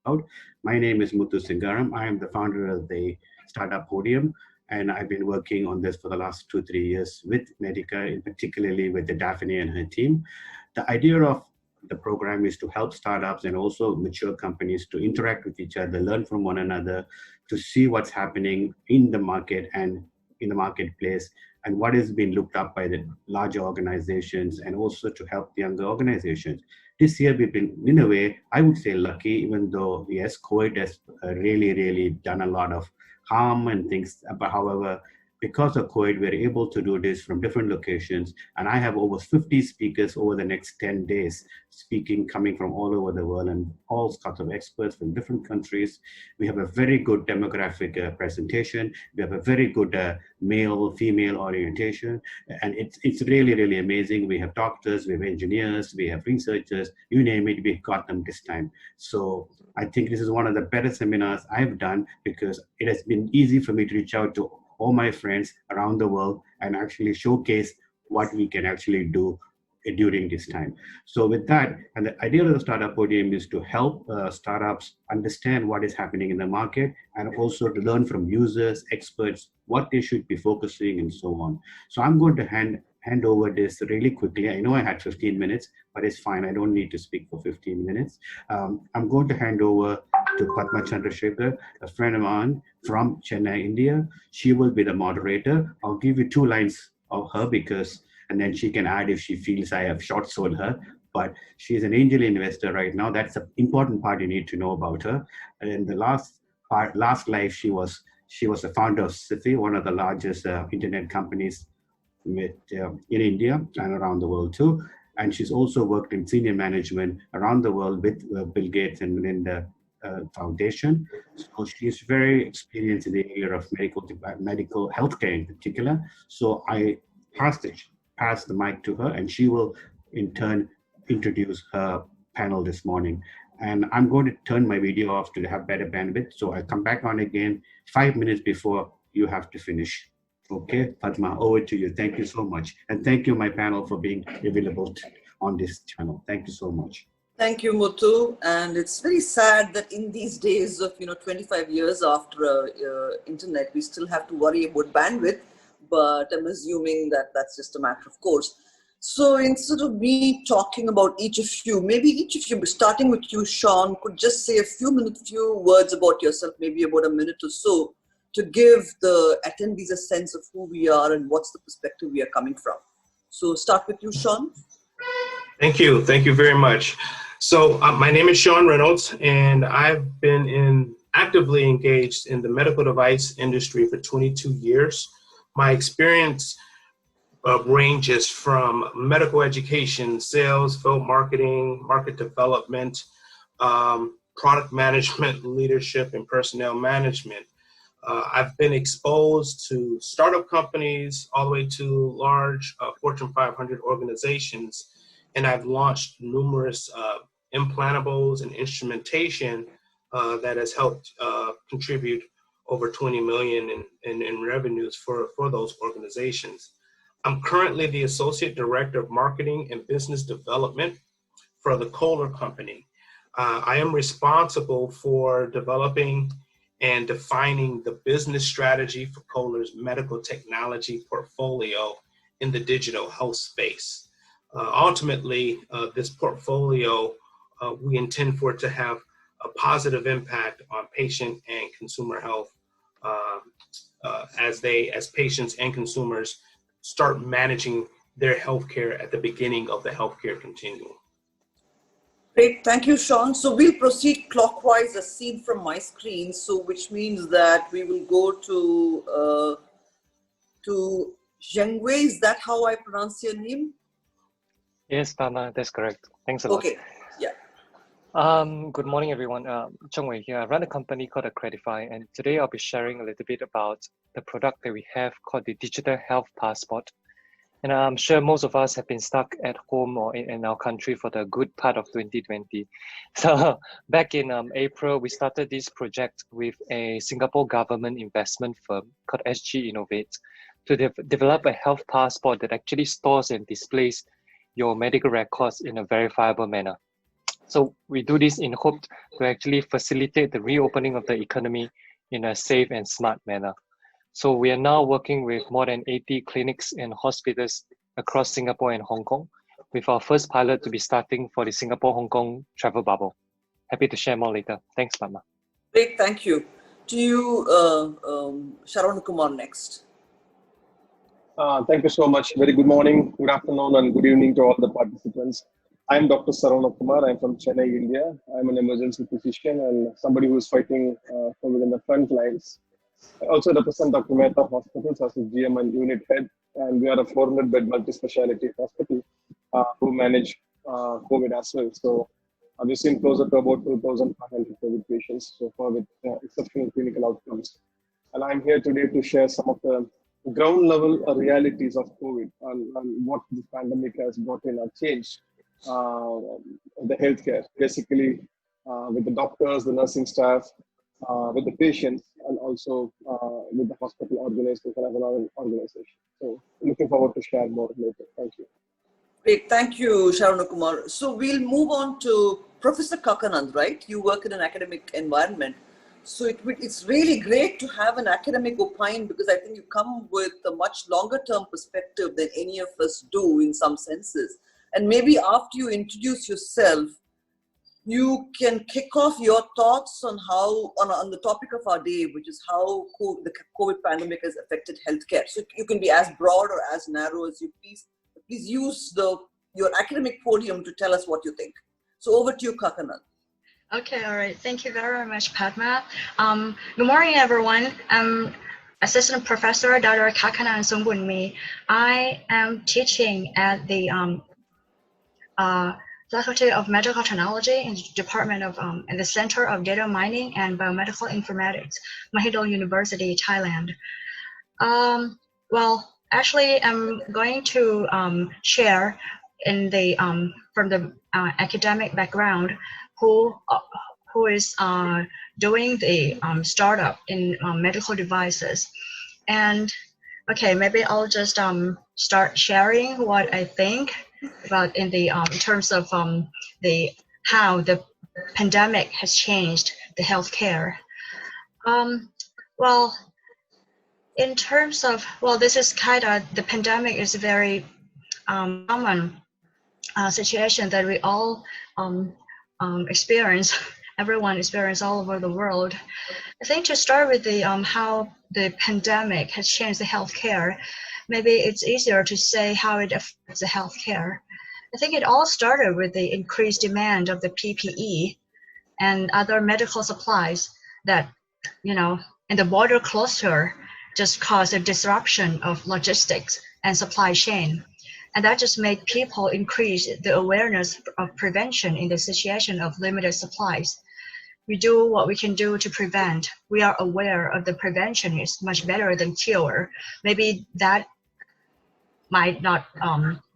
about. My name is Muthu Singaram. I am the founder of the startup Podium, and I've been working on this for the last 2-3 years with Medica, in particularly with the Daphne and her team. The idea of the program is to help startups and also mature companies to interact with each other, learn from one another, to see what's happening in the market and in the marketplace, and what is being looked up by the larger organizations, and also to help the younger organizations. This year, we've been, in a way, I would say lucky, even though, yes, COVID has really done a lot of harm and things. But however, because of COVID, we're able to do this from different locations. And I have over 50 speakers over the next 10 days, speaking, coming from all over the world, and all sorts of experts from different countries. We have a very good demographic presentation. We have a very good male, female orientation. And it's really amazing. We have doctors, we have engineers, we have researchers, you name it, we got them this time. So I think this is one of the better seminars I've done, because it has been easy for me to reach out to all my friends around the world and actually showcase what we can actually do during this time. So with that, and the idea of the Startup Podium is to help startups understand what is happening in the market, and also to learn from users, experts, what they should be focusing, and so on. So I'm going to hand over this really quickly. I know I had 15 minutes, but it's fine. I don't need to speak for 15 minutes. I'm going to hand over to Patma Chandrasekhar, a friend of mine from Chennai, India. She will be the moderator. I'll give you 2 lines of her, and then she can add if she feels I have short sold her. But she's an angel investor right now. That's an important part you need to know about her. And in the last life, she was the founder of Sifi, one of the largest internet companies in India and around the world too. And she's also worked in senior management around the world with Bill Gates and Melinda Foundation. So she's very experienced in the area of medical healthcare in particular. So I pass the mic to her, and she will in turn introduce her panel this morning. And I'm going to turn my video off to have better bandwidth. So I come back on again 5 minutes before you have to finish. Okay, Padma, over to you. Thank you so much. And thank you, my panel, for being available on this channel. Thank you so much. Thank you, Muthu. And it's very sad that in these days of 25 years after internet, we still have to worry about bandwidth. But I'm assuming that that's just a matter of course. So instead of me talking about each of you, maybe each of you, starting with you, Sean, could just say a few words about yourself, maybe about a minute or so, to give the attendees a sense of who we are and what's the perspective we are coming from. So start with you, Sean. Thank you. Thank you very much. So my name is Sean Reynolds, and I've been actively engaged in the medical device industry for 22 years. My experience ranges from medical education, sales, field marketing, market development, product management, leadership, and personnel management. I've been exposed to startup companies all the way to large Fortune 500 organizations, and I've launched numerous implantables and instrumentation that has helped contribute over 20 million in revenues for those organizations. I'm currently the Associate Director of Marketing and Business Development for the Kohler company. I am responsible for developing and defining the business strategy for Kohler's medical technology portfolio in the digital health space. Ultimately, this portfolio, we intend for it to have a positive impact on patient and consumer health as patients and consumers start managing their healthcare at the beginning of the healthcare continuum. Great, thank you, Sean. So we'll proceed clockwise as seen from my screen. So which means that we will go to Zheng. Is that how I pronounce your name? Yes, Padma, that's correct. Thanks a lot. Okay, yeah. Good morning, everyone. Zheng here. I run a company called Accredify, and today I'll be sharing a little bit about the product that we have called the Digital Health Passport. And I'm sure most of us have been stuck at home or in our country for the good part of 2020. So back in April, we started this project with a Singapore government investment firm called SG Innovate to develop a health passport that actually stores and displays your medical records in a verifiable manner. So we do this in hope to actually facilitate the reopening of the economy in a safe and smart manner. So we are now working with more than 80 clinics and hospitals across Singapore and Hong Kong, with our first pilot to be starting for the Singapore-Hong Kong travel bubble. Happy to share more later. Thanks, Padma. Great, thank you. To you, Sharon Kumar next. Thank you so much. Very good morning, good afternoon, and good evening to all the participants. I'm Dr. Saravana Kumar. I'm from Chennai, India. I'm an emergency physician and somebody who is fighting within the front lines. I also represent Dr. Mehta Hospitals as a GM and unit head, and we are a 400-bed multi-speciality hospital who manage COVID as well. So we've seen closer to about 2,500 COVID patients so far with exceptional clinical outcomes. And I'm here today to share some of the ground level realities of COVID and what this pandemic has brought in or changed the healthcare, basically with the doctors, the nursing staff, with the patients, and also with the hospital organization as an organization. So looking forward to share more later. Thank you. Great, thank you, Sharon Kumar. So we'll move on to Professor Kakanand, right? You work in an academic environment. So it's really great to have an academic opine, because I think you come with a much longer term perspective than any of us do in some senses. And maybe after you introduce yourself, you can kick off your thoughts on how, on the topic of our day, which is how the COVID pandemic has affected healthcare. So you can be as broad or as narrow as you please. Please use your academic podium to tell us what you think. So over to you, Kakanand. Okay, all right. Thank you very much, Padma. Good morning, everyone. I'm Assistant Professor Dr. Kakanand Zheng. I am teaching at the Faculty of Medical Technology in the Department of in the Center of Data Mining and Biomedical Informatics, Mahidol University, Thailand. Well, actually, I'm going to share in the from the academic background who is doing the startup in medical devices. And okay, maybe I'll just start sharing what I think about in the in terms of how the pandemic has changed the healthcare. Well, in terms of, well, this is kind of, the pandemic is a very common situation that we all experience, everyone experience all over the world. I think to start with the how the pandemic has changed the healthcare, maybe it's easier to say how it affects the healthcare. I think it all started with the increased demand of the PPE and other medical supplies that, you know, and the border closure just caused a disruption of logistics and supply chain. And that just made people increase the awareness of prevention in the situation of limited supplies. We do what we can do to prevent. We are aware of the prevention is much better than cure. Maybe that might not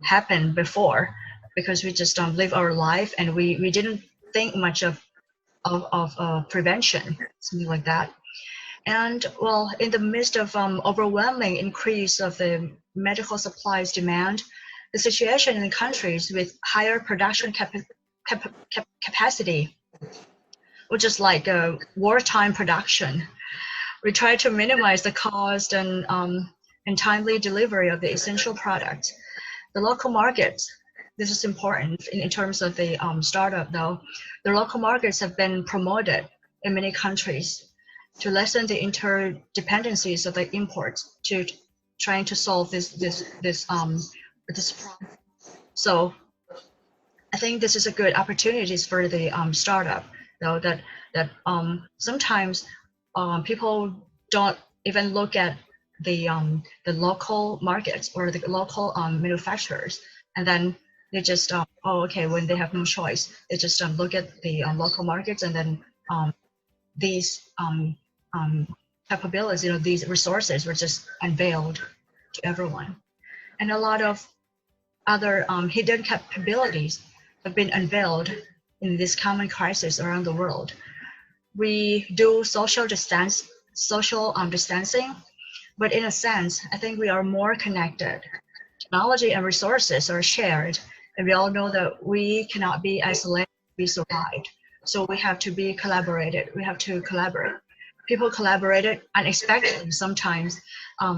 happen before because we just live our life and we didn't think much of prevention, something like that. And well, in the midst of overwhelming increase of the medical supplies demand, the situation in countries with higher production capacity, which is like a wartime production, we try to minimize the cost and timely delivery of the essential products. The local markets, this is important in terms of the startup though. The local markets have been promoted in many countries to lessen the interdependencies of the imports, to trying to solve this problem. So I think this is a good opportunities for the startup, though, that sometimes people don't even look at the local markets or the local manufacturers, and then they just oh, okay, when they have no choice, they just look at the local markets, and then these capabilities, you know, these resources were just unveiled to everyone. And a lot of other hidden capabilities have been unveiled in this common crisis around the world. We do social distancing, but in a sense, I think we are more connected. Technology and resources are shared, and we all know that we cannot be isolated be survived. So we have to be collaborated. We have to collaborate. People collaborated unexpectedly. Sometimes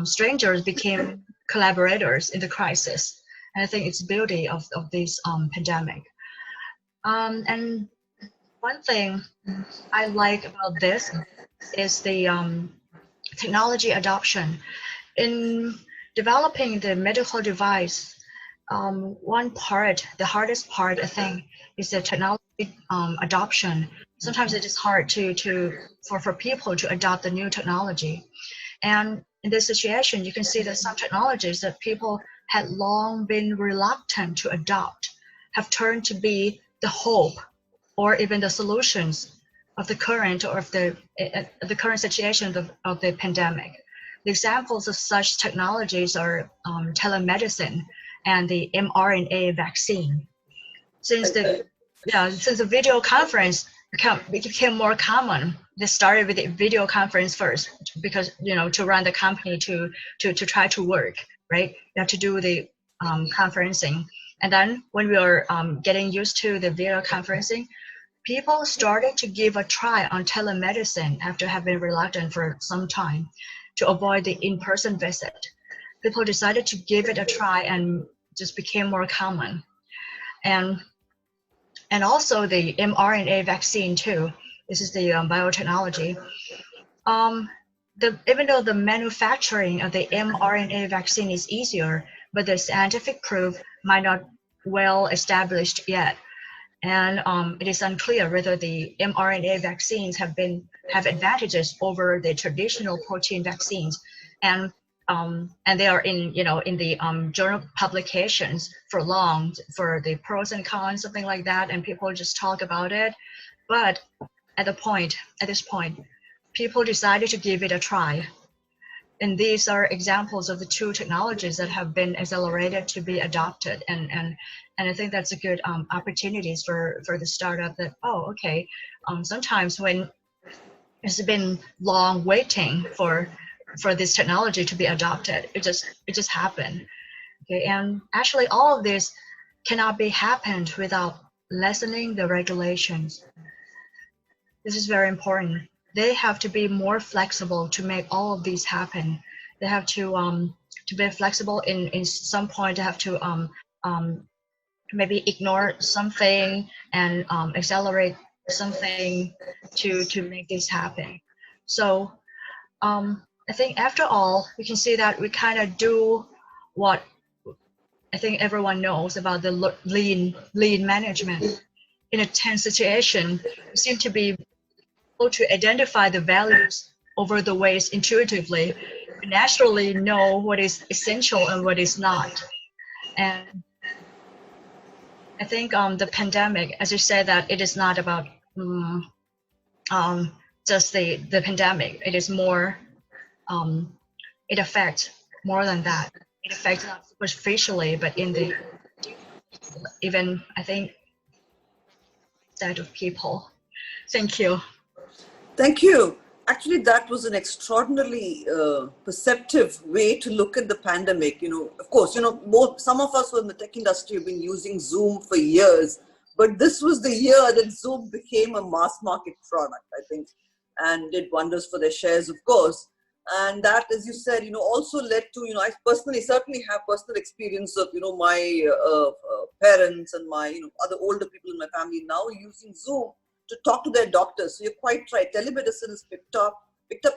strangers became collaborators in the crisis. And I think it's the beauty of this pandemic. And one thing I like about this is the technology adoption. In developing the medical device, one part, the hardest part, I think, is the technology adoption. Sometimes it is hard for people to adopt the new technology. And in this situation, you can see that some technologies that people had long been reluctant to adopt have turned to be the hope or even the solutions of the current or of the current situation of the pandemic. The examples of such technologies are telemedicine and the mRNA vaccine. Since the video conference became more common, they started with the video conference first because to run the company to try to work, right? You have to do the conferencing, and then when we were getting used to the video conferencing, people started to give a try on telemedicine after having been reluctant for some time to avoid the in-person visit. People decided to give it a try and just became more common. And also the mRNA vaccine too. This is the biotechnology. Even though the manufacturing of the mRNA vaccine is easier, but the scientific proof might not well established yet. And it is unclear whether the mRNA vaccines have advantages over the traditional protein vaccines, and they are in the journal publications for long for the pros and cons, something like that, and people just talk about it. But at this point, people decided to give it a try. And these are examples of the two technologies that have been accelerated to be adopted. And I think that's a good opportunities for the startup that, sometimes when it's been long waiting for this technology to be adopted, it just happened. Okay, and actually all of this cannot be happened without lessening the regulations. This is very important. They have to be more flexible to make all of these happen. They have to be flexible in some point. They have to maybe ignore something and accelerate something to make this happen. So I think after all, we can see that we kind of do what I think everyone knows about the lean management. In a tense situation, we seem to be able to identify the values over the ways intuitively. We naturally know what is essential and what is not. And I think the pandemic, as you said, that it is not about just the pandemic. It is more, it affects more than that. It affects not superficially, but in the even, I think, side of people. Thank you. Thank you. Actually, that was an extraordinarily perceptive way to look at the pandemic. Of course, some of us who are in the tech industry have been using Zoom for years, but this was the year that Zoom became a mass market product, I think, and did wonders for their shares, of course. And that, as you said, also led to, I personally certainly have personal experience of, my parents and my, other older people in my family now using Zoom to talk to their doctors. So you're quite right. Telemedicine is picked up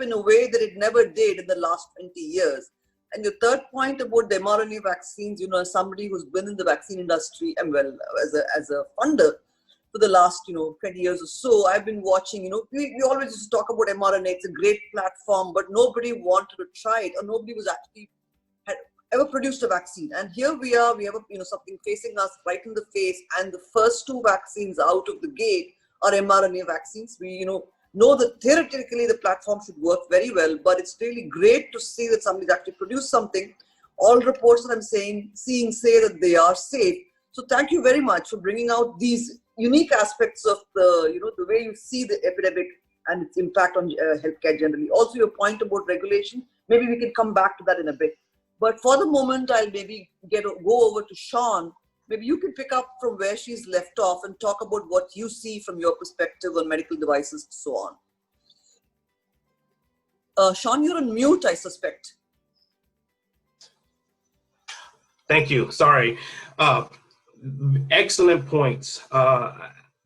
in a way that it never did in the last 20 years. And your third point about the mRNA vaccines, as somebody who's been in the vaccine industry and as a funder for the last, 20 years or so, I've been watching, we always used to talk about mRNA. It's a great platform, but nobody wanted to try it, or nobody was actually had ever produced a vaccine. And here we are, we have something facing us right in the face, and the first two vaccines out of the gate are mRNA vaccines. We know that theoretically the platform should work very well, but it's really great to see that somebody's actually produced something. All reports that I'm seeing say that they are safe. So thank you very much for bringing out these unique aspects of the way you see the epidemic and its impact on healthcare generally. Also your point about regulation, maybe we can come back to that in a bit. But for the moment, I'll maybe go over to Sean. maybe you can pick up from where she's left off and talk about what you see from your perspective on medical devices and so on. Sean, you're on mute, I suspect. Thank you. Sorry. Excellent points.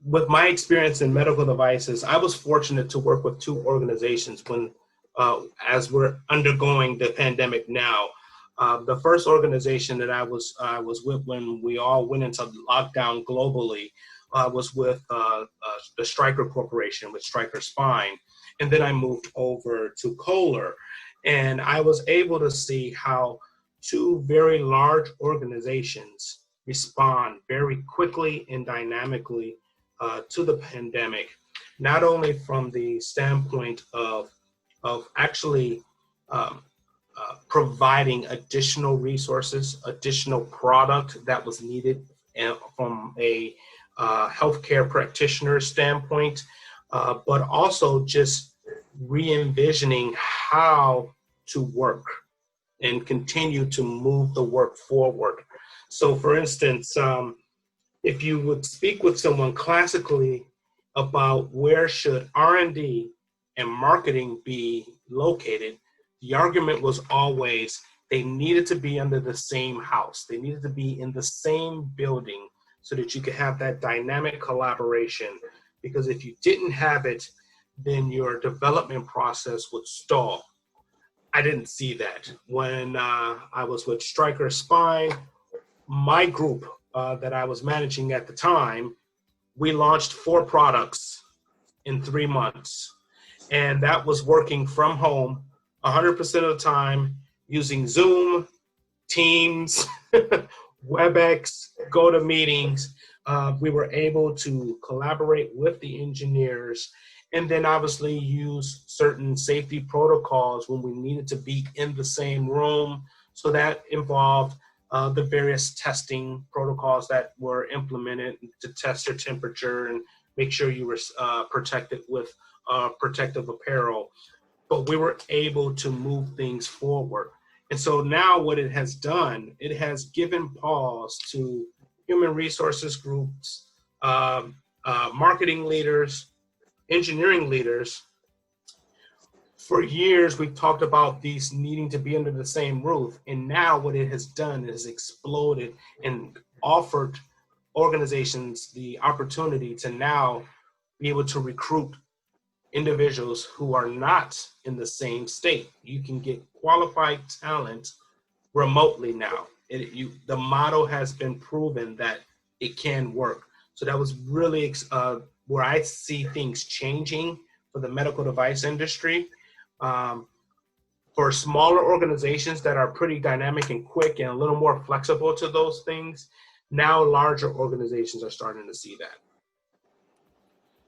With my experience in medical devices, I was fortunate to work with two organizations when, as we're undergoing the pandemic now. The first organization that I was with when we all went into lockdown globally was with the Stryker Corporation, with Stryker Spine. And then I moved over to Kohler, and I was able to see how two very large organizations respond very quickly and dynamically to the pandemic, not only from the standpoint of actually providing additional resources, additional product that was needed from a healthcare practitioner standpoint, but also just re-envisioning how to work and continue to move the work forward. So for instance, if you would speak with someone classically about where should R&D and marketing be located, the argument was always they needed to be under the same house. They needed to be in the same building so that you could have that dynamic collaboration. Because if you didn't have it, then your development process would stall. I didn't see that. When I was with Stryker Spine, my group that I was managing at the time, we launched 4 products in 3 months. And that was working from home 100% of the time, using Zoom, Teams, WebEx, GoToMeetings. We were able to collaborate with the engineers and then obviously use certain safety protocols when we needed to be in the same room. So that involved the various testing protocols that were implemented to test your temperature and make sure you were protected with protective apparel. But we were able to move things forward. And so now what it has done, it has given pause to human resources groups, marketing leaders, engineering leaders. For years, we've talked about these needing to be under the same roof. And now what it has done is exploded and offered organizations the opportunity to now be able to recruit individuals who are not in the same state. You can get qualified talent remotely now. The model has been proven that it can work. So that was really where I see things changing for the medical device industry. For smaller organizations that are pretty dynamic and quick and a little more flexible to those things, now larger organizations are starting to see that.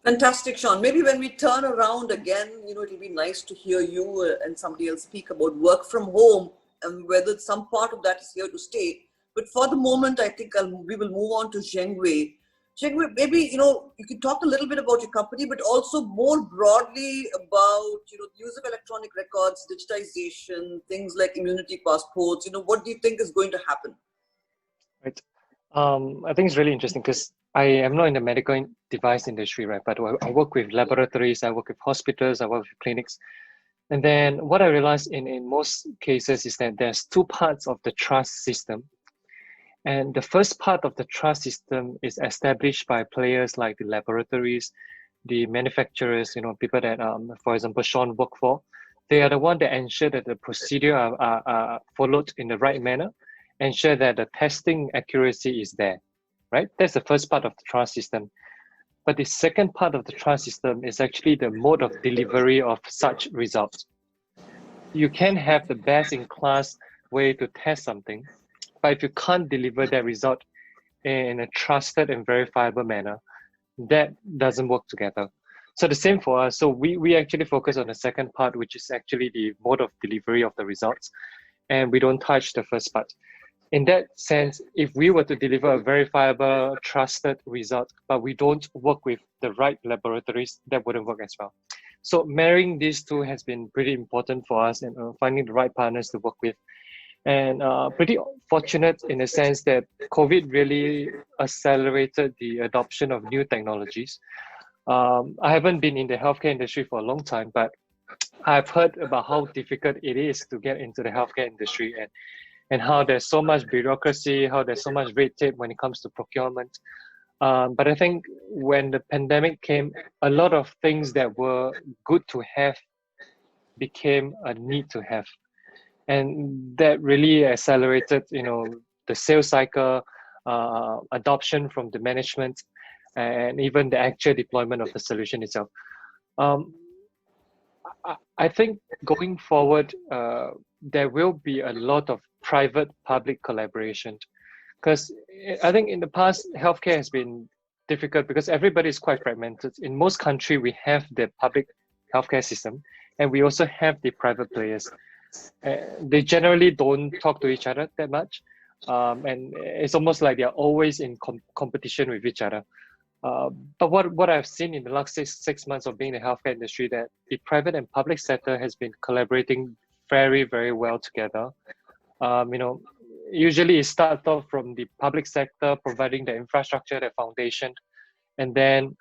Fantastic, Sean. Maybe when we turn around again, it'll be nice to hear you and somebody else speak about work from home and whether some part of that is here to stay. But for the moment, I think we will move on to Zheng. Zheng, maybe, you can talk a little bit about your company, but also more broadly about, the use of electronic records, digitization, things like immunity passports. What do you think is going to happen? Right. I think it's really interesting because I am not in the medical device industry, right? But I work with laboratories, I work with hospitals, I work with clinics. And then what I realized in most cases is that there's 2 parts of the trust system. And the first part of the trust system is established by players like the laboratories, the manufacturers, people that, for example, Sean worked for. They are the one that ensure that the procedure are followed in the right manner, ensure that the testing accuracy is there. Right? That's the first part of the trust system. But the second part of the trust system is actually the mode of delivery of such results. You can have the best in class way to test something, but if you can't deliver that result in a trusted and verifiable manner, that doesn't work together. So the same for us. So we actually focus on the second part, which is actually the mode of delivery of the results, and we don't touch the first part. In that sense, if we were to deliver a verifiable, trusted result, but we don't work with the right laboratories, that wouldn't work as well. So marrying these two has been pretty important for us and finding the right partners to work with. and pretty fortunate in the sense that COVID really accelerated the adoption of new technologies. I haven't been in the healthcare industry for a long time, but I've heard about how difficult it is to get into the healthcare industry, and how there's so much bureaucracy, how there's so much red tape when it comes to procurement. But I think when the pandemic came, a lot of things that were good to have became a need to have. And that really accelerated, the sales cycle, adoption from the management, and even the actual deployment of the solution itself. I think going forward, there will be a lot of private-public collaboration, because I think in the past, healthcare has been difficult because everybody is quite fragmented. In most countries, we have the public healthcare system, and we also have the private players. They generally don't talk to each other that much, and it's almost like they're always in competition with each other. But what I've seen in the last six months of being in the healthcare industry, that the private and public sector has been collaborating very, very well together. Usually it starts off from the public sector providing the infrastructure, the foundation, and then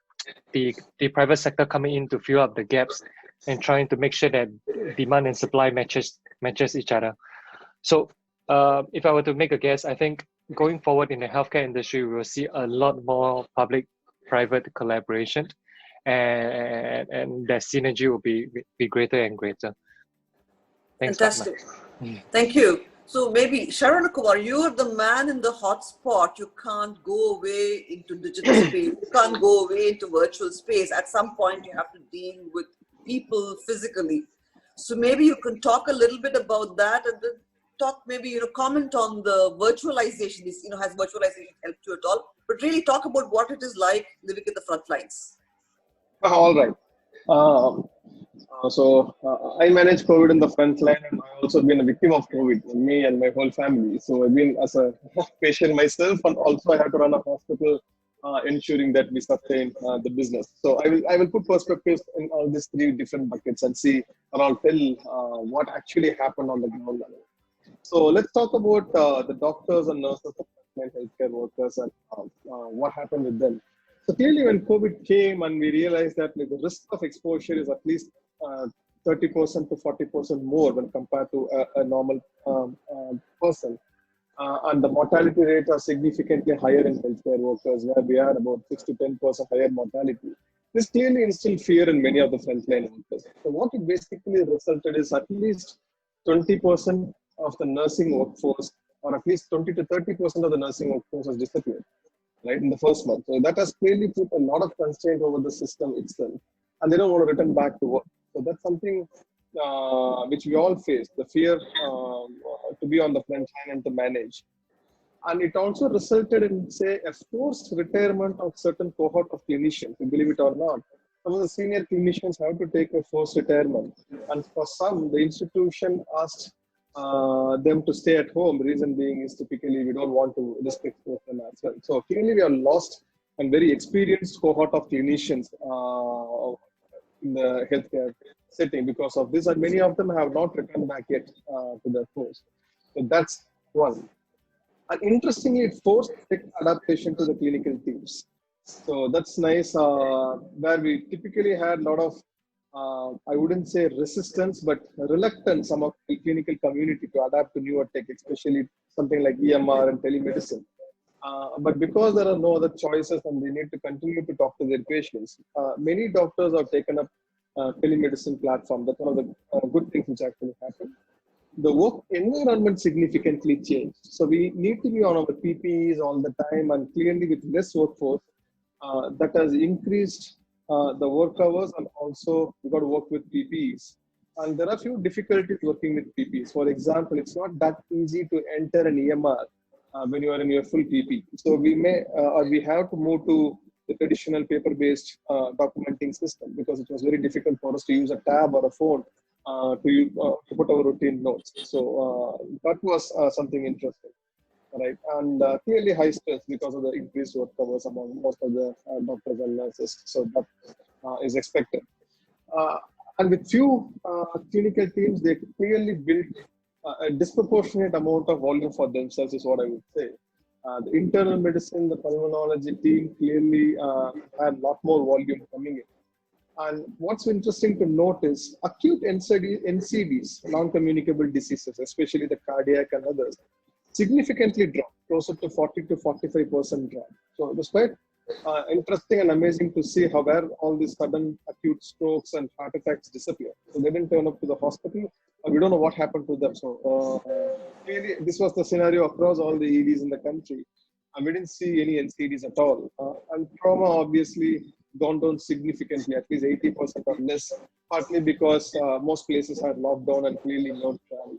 the private sector coming in to fill up the gaps and trying to make sure that demand and supply matches each other. So if I were to make a guess, I think going forward in the healthcare industry, we will see a lot more public-private collaboration, and that synergy will be greater and greater. Thanks, Fantastic. Padma. Thank you. So maybe, Sharon Kumar, you're the man in the hot spot. You can't go away into digital space. You can't go away into virtual space. At some point, you have to deal with people physically. So maybe you can talk a little bit about that, and then comment on the virtualization. Has virtualization helped you at all? But really talk about what it is like living at the front lines. All right. I managed COVID in the front line, and I've also been a victim of COVID, me and my whole family. So I've been as a patient myself, and also I had to run a hospital, ensuring that we sustain the business. So I will put perspectives in all these three different buckets and see, and I'll tell what actually happened on the ground level. So let's talk about the doctors and nurses, and healthcare workers, and what happened with them. So clearly, when COVID came and we realized that the risk of exposure is at least 30% to 40% more when compared to a normal person. And the mortality rates are significantly higher in healthcare workers, where we are about 6 to 10% higher mortality. This clearly instilled fear in many of the frontline workers. So what it basically resulted is at least 20% of the nursing workforce, or at least 20 to 30% of the nursing workforce has disappeared, right, in the first month. So that has clearly put a lot of constraint over the system itself, and they don't want to return back to work. So that's something which we all face, the fear to be on the front line and to manage. And it also resulted in, say, a forced retirement of certain cohort of clinicians, believe it or not. Some of the senior clinicians have to take a forced retirement. And for some, the institution asked them to stay at home. Reason being is typically we don't want to restrict them as well. So clearly we are lost and very experienced cohort of clinicians in the healthcare setting because of this, and many of them have not returned back yet to their post. So that's one. And interestingly, it forced adaptation to the clinical teams. So that's nice, where we typically had a lot of, I wouldn't say resistance, but reluctance among the clinical community to adapt to newer tech, especially something like EMR and telemedicine. But because there are no other choices and they need to continue to talk to their patients, many doctors have taken up telemedicine platform. That's one of the good things which actually happened. The work environment significantly changed. So we need to be on our PPEs all the time, and clearly with less workforce, that has increased the work hours, and also we got to work with PPEs. And there are a few difficulties working with PPEs. For example, it's not that easy to enter an EMR when you are in your full PP. So we may, or we have to move to the traditional paper-based documenting system, because it was very difficult for us to use a tab or a phone to put our routine notes. So that was something interesting, right? And clearly high stress because of the increased work hours among most of the doctors and nurses. So that is expected. And with few clinical teams, they clearly built a disproportionate amount of volume for themselves is what I would say. The internal medicine, the pulmonology team clearly had a lot more volume coming in. And what's interesting to note is acute NCDs, non-communicable diseases, especially the cardiac and others, significantly dropped, closer to 40 to 45% drop. So it was quite interesting and amazing to see how where all these sudden acute strokes and heart attacks disappear. So they didn't turn up to the hospital. We don't know what happened to them. So really, this was the scenario across all the EDs in the country. And we didn't see any NCDs at all. And trauma obviously gone down significantly, at least 80% or less, partly because most places had lockdown and clearly no travel.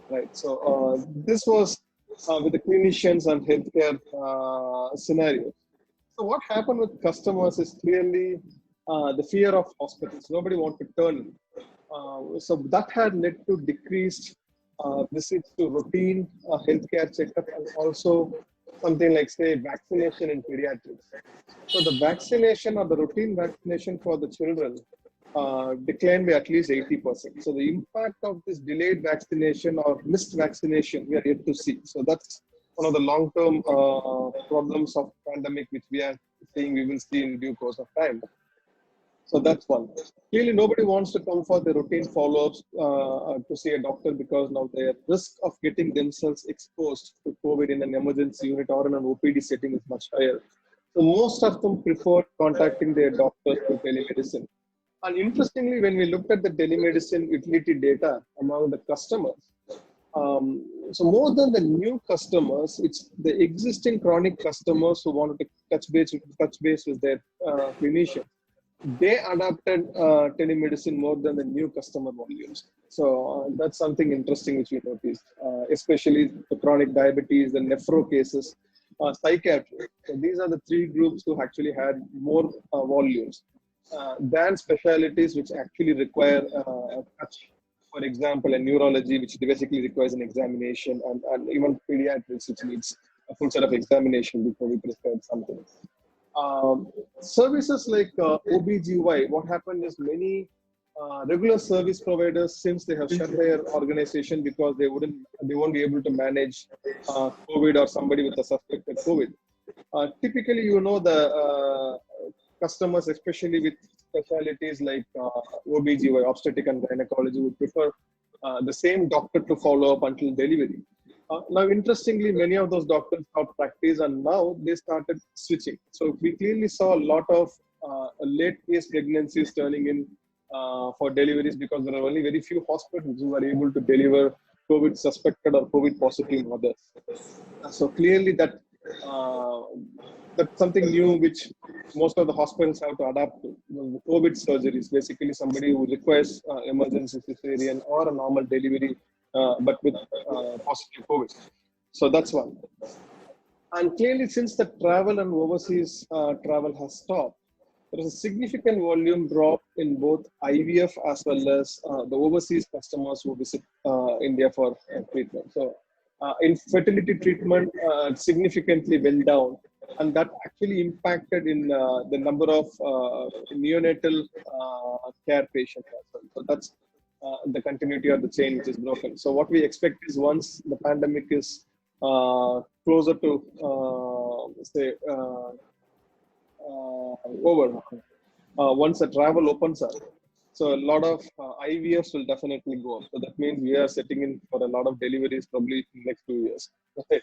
Right. So this was with the clinicians and healthcare scenario. So what happened with customers is clearly the fear of hospitals. Nobody wanted to turn. So that had led to decreased visits to routine healthcare checkup and also something like, say, vaccination in pediatrics. So the vaccination or the routine vaccination for the children declined by at least 80%. So the impact of this delayed vaccination or missed vaccination, we are yet to see. So that's one of the long-term problems of pandemic, which we are seeing, we will see in due course of time. So that's one. Clearly, nobody wants to come for the routine follow-ups to see a doctor because now their risk of getting themselves exposed to COVID in an emergency unit or in an OPD setting is much higher. So most of them prefer contacting their doctors through telemedicine. And interestingly, when we looked at the telemedicine utility data among the customers, so more than the new customers, it's the existing chronic customers who wanted to touch base with their clinician. They adopted telemedicine more than the new customer volumes. So that's something interesting which we noticed, especially the chronic diabetes, the nephro cases, psychiatry. So these are the three groups who actually had more volumes than specialties which actually require a touch. For example, a neurology, which basically requires an examination, and even pediatrics, which needs a full set of examination before we prescribe something. Services like OBGY, what happened is many regular service providers, since they have shut their organization because they won't be able to manage COVID or somebody with a suspected COVID. Typically, you know, the customers, especially with specialties like OBGY, obstetric and gynecology, would prefer the same doctor to follow up until delivery. Now, interestingly, many of those doctors stopped practice and now they started switching. So we clearly saw a lot of late case pregnancies turning in for deliveries because there are only very few hospitals who are able to deliver COVID suspected or COVID positive mothers. So clearly that's something new which most of the hospitals have to adapt to. COVID surgeries, basically somebody who requires emergency cesarean or a normal delivery but with positive COVID. So that's one. And clearly, since the travel and overseas travel has stopped, there is a significant volume drop in both IVF as well as the overseas customers who visit India for treatment. So infertility treatment significantly went down, and that actually impacted in the number of neonatal care patients as well. So that's the continuity of the chain which is broken. So what we expect is once the pandemic is closer to say over, once the travel opens up, so a lot of IVFs will definitely go up. So that means we are setting in for a lot of deliveries probably in the next 2 years. Okay.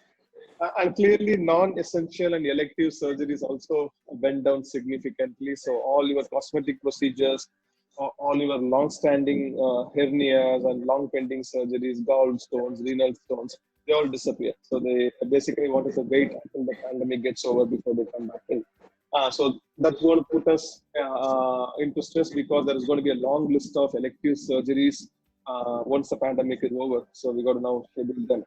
And clearly non-essential and elective surgeries also went down significantly. So all your cosmetic procedures, all your long-standing hernias and long-pending surgeries, gallstones, renal stones, they all disappear. So they basically wanted to wait until the pandemic gets over before they come back in. So that's going to put us into stress because there is going to be a long list of elective surgeries once the pandemic is over. So we got to now schedule them.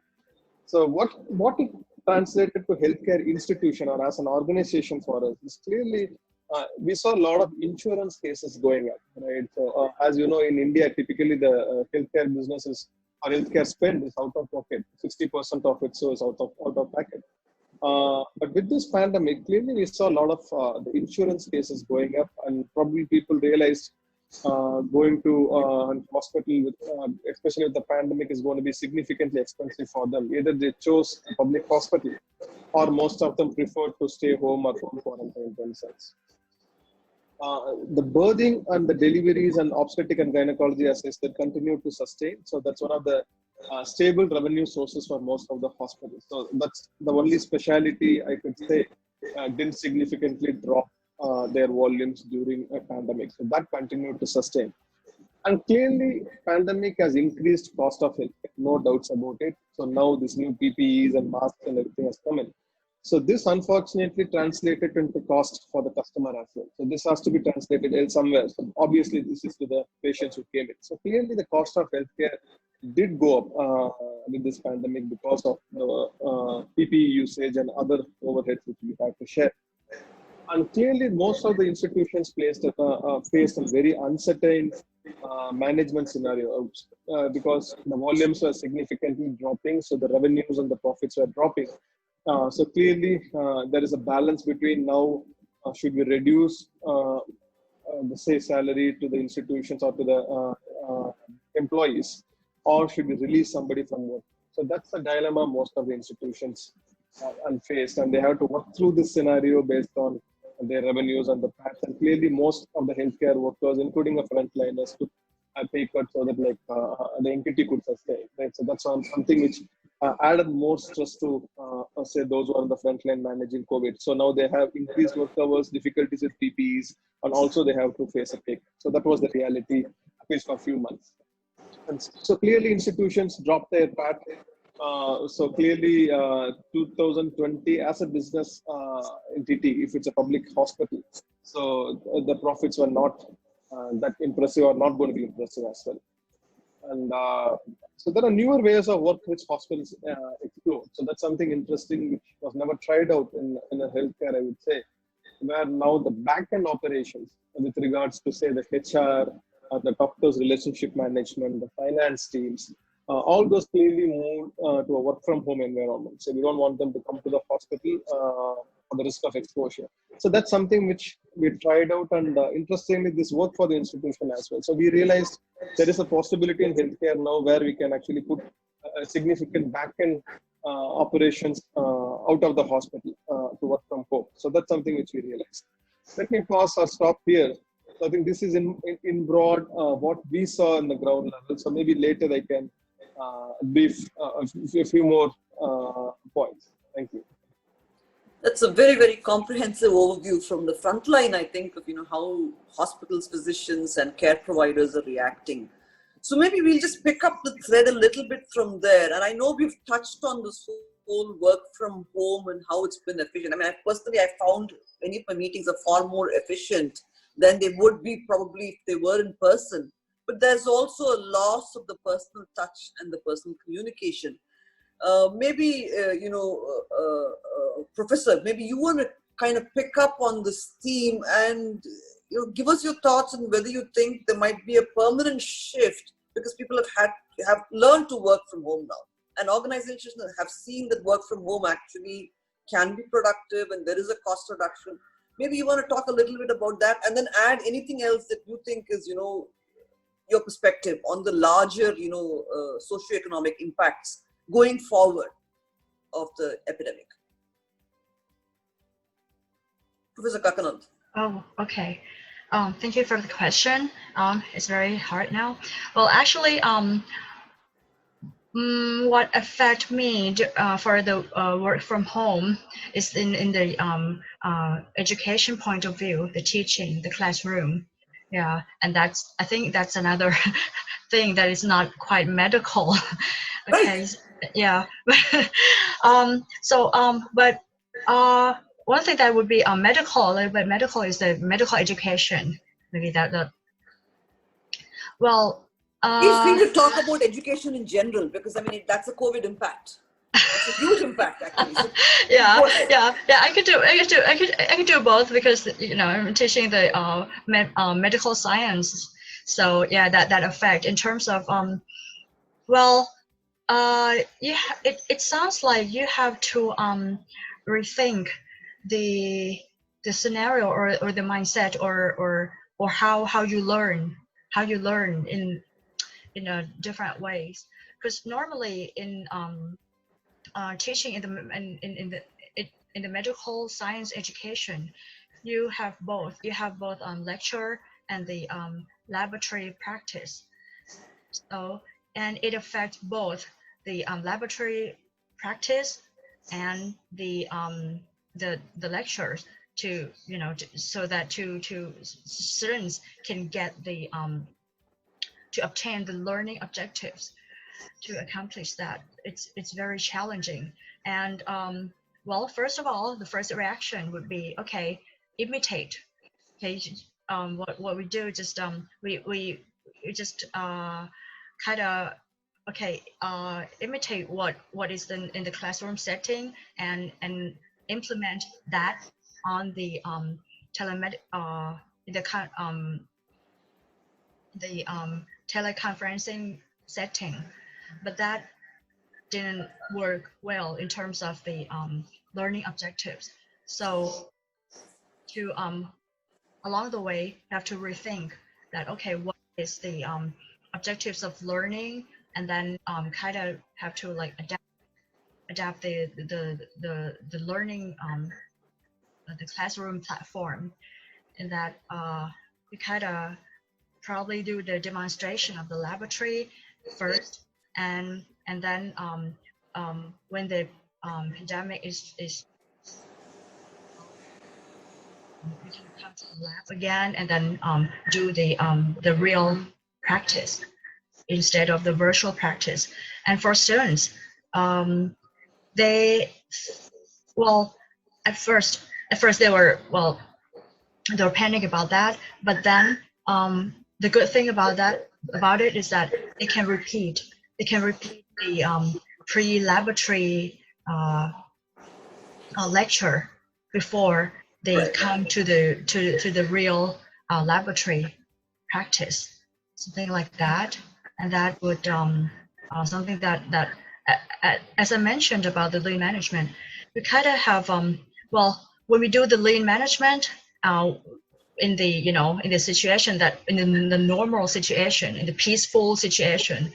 So what it translated to healthcare institution or as an organization for us is clearly we saw a lot of insurance cases going up, right? So as you know, in India, typically the healthcare businesses or healthcare spend is out of pocket. 60% of it so is out of pocket. But with this pandemic, clearly we saw a lot of the insurance cases going up, and probably people realized going to hospital, with, especially with the pandemic, is going to be significantly expensive for them. Either they chose a public hospital, or most of them prefer to stay home or home quarantine themselves. The birthing and the deliveries and obstetric and gynecology, as I said, continue to sustain. So that's one of the stable revenue sources for most of the hospitals. So that's the only specialty I could say didn't significantly drop their volumes during a pandemic. So that continued to sustain. And clearly, pandemic has increased cost of health, no doubts about it. So now this new PPEs and masks and everything has come in. So this unfortunately translated into cost for the customer as well. So this has to be translated somewhere. So obviously this is to the patients who came in. So clearly the cost of healthcare did go up with this pandemic because of the PPE usage and other overheads which we had to share. And clearly most of the institutions faced a very uncertain management scenario because the volumes were significantly dropping. So the revenues and the profits were dropping. So clearly, there is a balance between now, should we reduce the say salary to the institutions or to the employees, or should we release somebody from work? So that's the dilemma most of the institutions faced, and they have to work through this scenario based on their revenues and the paths. And clearly, most of the healthcare workers, including the frontliners, took a pay cut so that the entity could sustain. Right? So that's something which added more stress to say those who are on the front line managing COVID. So now they have increased work hours, difficulties with PPEs, and also they have to face a pay cut. So that was the reality, at least for a few months. And so clearly institutions dropped their path. So clearly 2020 as a business entity, if it's a public hospital, so the profits were not that impressive or not going to be impressive as well. And so there are newer ways of work which hospitals explore. So that's something interesting which was never tried out in a healthcare, I would say, where now the back-end operations with regards to say the HR, the doctors' relationship management, the finance teams, all those clearly moved to a work-from-home environment. So we don't want them to come to the hospital for the risk of exposure. So that's something which we tried out, and interestingly, this worked for the institution as well. So we realized there is a possibility in healthcare now where we can actually put a significant back-end operations out of the hospital to work from home. So that's something which we realized. Let me pause or stop here. So I think this is in broad what we saw on the ground level. So maybe later I can brief a few more points. Thank you. That's a very, very comprehensive overview from the front line, I think, of how hospitals, physicians, and care providers are reacting. So maybe we'll just pick up the thread a little bit from there. And I know we've touched on this whole work from home and how it's been efficient. I mean, personally, I found many of my meetings are far more efficient than they would be probably if they were in person. But there's also a loss of the personal touch and the personal communication. Professor, maybe you want to kind of pick up on this theme and give us your thoughts on whether you think there might be a permanent shift, because people have learned to work from home now, and organizations have seen that work from home actually can be productive and there is a cost reduction. Maybe you want to talk a little bit about that, and then add anything else that you think is your perspective on the larger socioeconomic impacts going forward of the epidemic. Professor Kakanand. Oh, okay. Thank you for the question. It's very hard now. Well, actually, what affect me for the work from home is in the education point of view, the teaching, the classroom. Yeah, and I think that's another thing that is not quite medical. Okay, yeah. But one thing that would be medical, a little bit medical, is the medical education. Maybe that. Well. Feel free to talk about education in general, because I mean that's a COVID impact. It's a huge impact, actually. So yeah. I could do both, because I'm teaching the medical science. So yeah, that effect in terms of it sounds like you have to rethink the scenario or the mindset or or how you learn in a different ways. Because normally in teaching in the medical science education, you have both lecture and the laboratory practice. So, and it affects both the laboratory practice and the lectures to, you know, so that to students can get the to obtain the learning objectives. To accomplish that, it's very challenging. And well, first of all, the first reaction would be, okay, imitate. Okay, what we do, just we just kind of, okay, imitate what is in the classroom setting, and implement that on the teleconferencing setting. But that didn't work well in terms of the learning objectives. So to along the way, you have to rethink that, okay, what is the objectives of learning, and then kind of have to like adapt the learning the classroom platform, and that we kind of probably do the demonstration of the laboratory first, and then when the pandemic is we can come to the lab again, and then do the real practice instead of the virtual practice. And for students, they, well, at first they were panic about that, but then the good thing about it is that they can repeat the pre-laboratory lecture before they come to the real laboratory practice, something like that. And that would something that as I mentioned about the lean management, we kind of have well, when we do the lean management in the situation that in the normal situation, in the peaceful situation,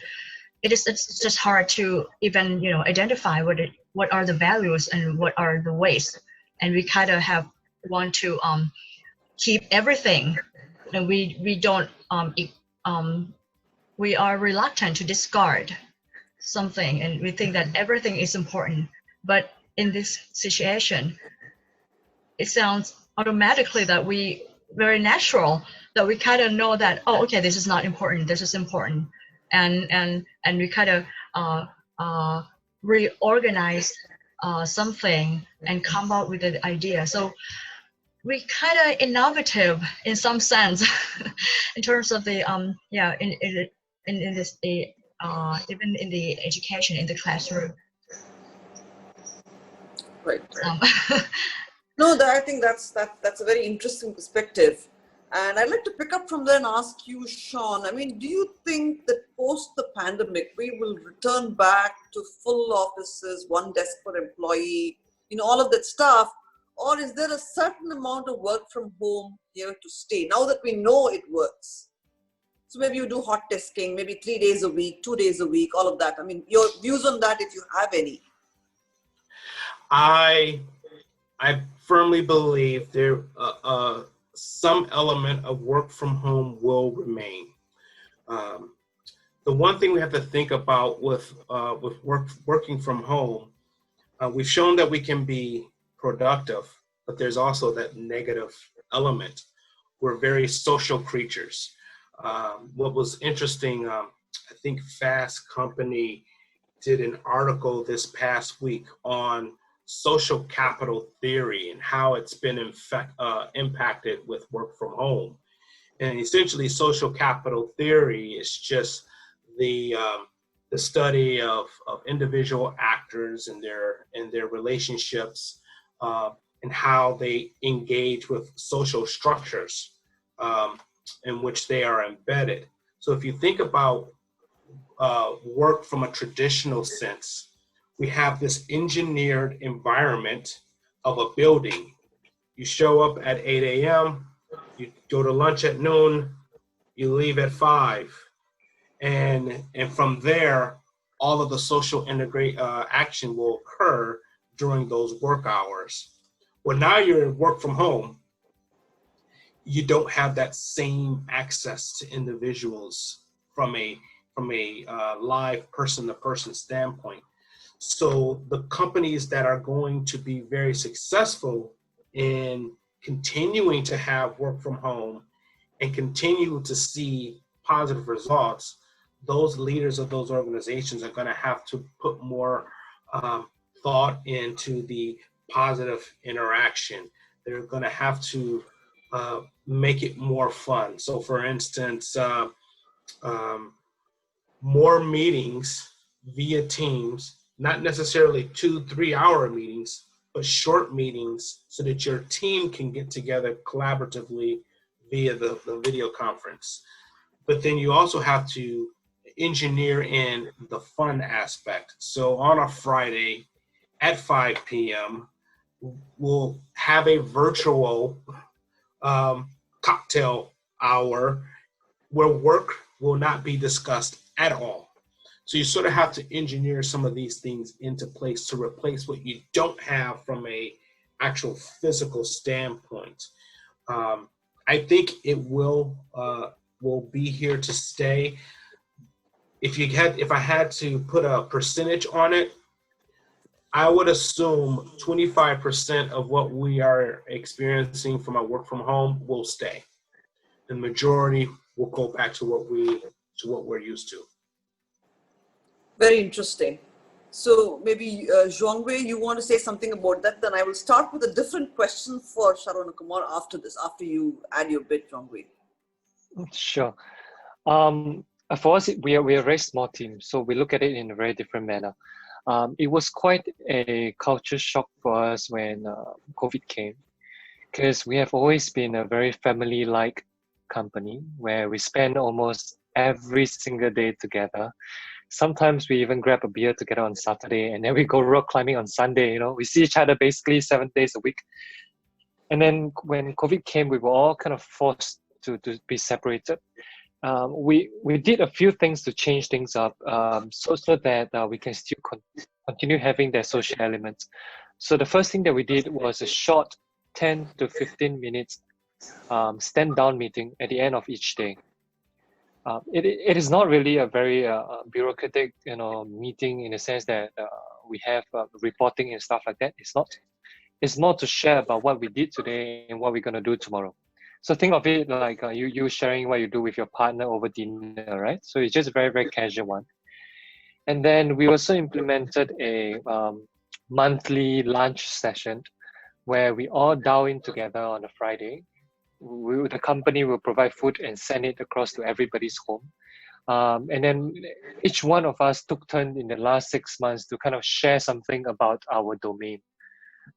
it's just hard to even identify what are the values and what are the ways, and we kind of want to keep everything, and we don't we are reluctant to discard something, and we think that everything is important. But in this situation, it sounds automatically that very natural that we kind of know that, oh, okay, this is not important, this is important, and we kind of reorganize something and come up with an idea. So we kind of innovative in some sense in terms of the in this even in the education in the classroom. Right. No, I think that's a very interesting perspective, and I'd like to pick up from there and ask you, Sean. I mean, do you think that post the pandemic we will return back to full offices, one desk per employee, all of that stuff, or is there a certain amount of work from home here to stay now that we know it works? So maybe you do hot testing, maybe 3 days a week, 2 days a week, all of that. I mean, your views on that, if you have any. I firmly believe there some element of work from home will remain. The one thing we have to think about with working from home, we've shown that we can be productive, but there's also that negative element. We're very social creatures. What was interesting, I think Fast Company did an article this past week on social capital theory and how it's been impacted with work from home. And essentially, social capital theory is just the study of individual actors and their relationships and how they engage with social structures in which they are embedded. So if you think about work from a traditional sense, we have this engineered environment of a building. You show up at 8 a.m., You go to lunch at noon, you leave at 5. And from there, all of the social action will occur during those work hours. Well, now you're work from home. You don't have that same access to individuals from a live person-to-person standpoint. So the companies that are going to be very successful in continuing to have work from home and continue to see positive results, those leaders of those organizations are going to have to put more thought into the positive interaction. They're going to have to make it more fun. So for instance, more meetings via Teams, not necessarily 2-3 hour meetings, but short meetings so that your team can get together collaboratively via the video conference. But then you also have to engineer in the fun aspect. So on a Friday at 5 p.m., we'll have a virtual cocktail hour where work will not be discussed at all. So you sort of have to engineer some of these things into place to replace what you don't have from a actual physical standpoint. I think it will be here to stay. If I had to put a percentage on it, I would assume 25% of what we are experiencing from our work from home will stay. The majority will go back to what we're used to. Very interesting. So maybe Zheng, you want to say something about that? Then I will start with a different question for Saravana Kumar after this, after you add your bit, Zheng. Sure. For us, we are a very small team, so we look at it in a very different manner. It was quite a culture shock for us when COVID came, because we have always been a very family-like company where we spend almost every single day together. Sometimes we even grab a beer together on Saturday, and then we go rock climbing on Sunday. We see each other basically 7 days a week. And then when COVID came, we were all kind of forced to be separated. We did a few things to change things up so that we can still continue having that social elements. So the first thing that we did was a short 10 to 15 minutes stand down meeting at the end of each day. It is not really a very bureaucratic meeting in the sense that we have reporting and stuff like that. It's not. It's more to share about what we did today and what we're going to do tomorrow. So think of it like you sharing what you do with your partner over dinner, right? So it's just a very, very casual one. And then we also implemented a monthly lunch session where we all dial in together on a Friday. The company will provide food and send it across to everybody's home. And then each one of us took turn in the last 6 months to kind of share something about our domain.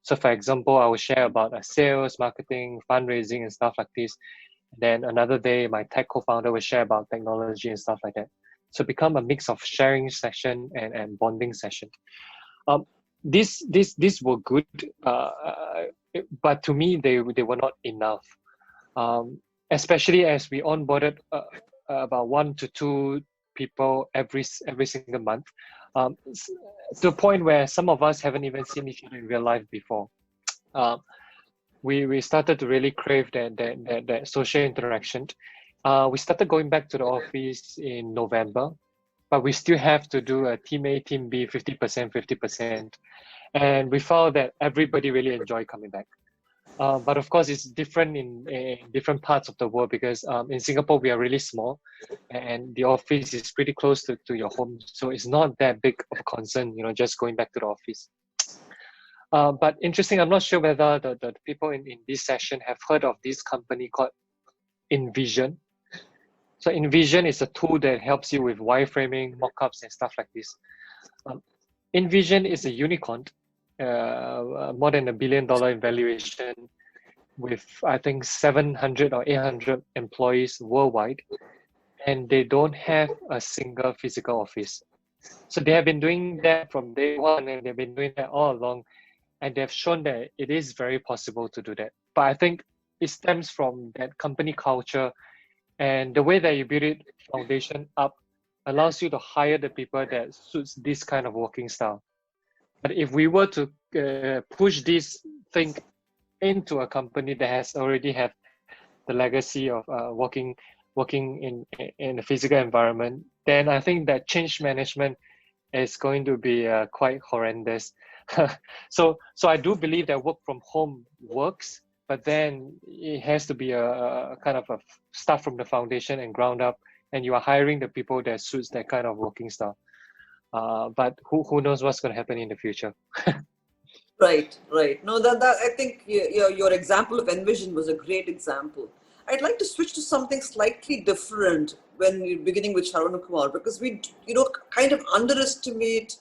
So for example, I will share about sales, marketing, fundraising and stuff like this. Then another day, my tech co-founder will share about technology and stuff like that. So become a mix of sharing session and bonding session. These were good, but to me, they were not enough. Especially as we onboarded about 1 to 2 people every single month, to the point where some of us haven't even seen each other in real life before. We started to really crave that social interaction. We started going back to the office in November, but we still have to do a team A, team B, 50%, 50%. And we found that everybody really enjoyed coming back. But of course, it's different in different parts of the world because in Singapore, we are really small and the office is pretty close to your home. So it's not that big of a concern, just going back to the office. But interesting, I'm not sure whether the people in this session have heard of this company called Envision. So Envision is a tool that helps you with wireframing, mockups, and stuff like this. Envision is a unicorn. More than $1 billion in valuation with I think 700 or 800 employees worldwide, and they don't have a single physical office. So they have been doing that from day one, and they've been doing that all along, and they've shown that it is very possible to do that. But I think it stems from that company culture, and the way that you build it foundation up allows you to hire the people that suits this kind of working style. But if we were to push this thing into a company that has already have the legacy of working in a physical environment, then I think that change management is going to be quite horrendous. So I do believe that work from home works, but then it has to be a kind of a start from the foundation and ground up, and you are hiring the people that suits that kind of working style. But who knows what's going to happen in the future? Right. No, that I think your example of Envision was a great example. I'd like to switch to something slightly different when we're beginning with Saravana Kumar, because we, kind of underestimate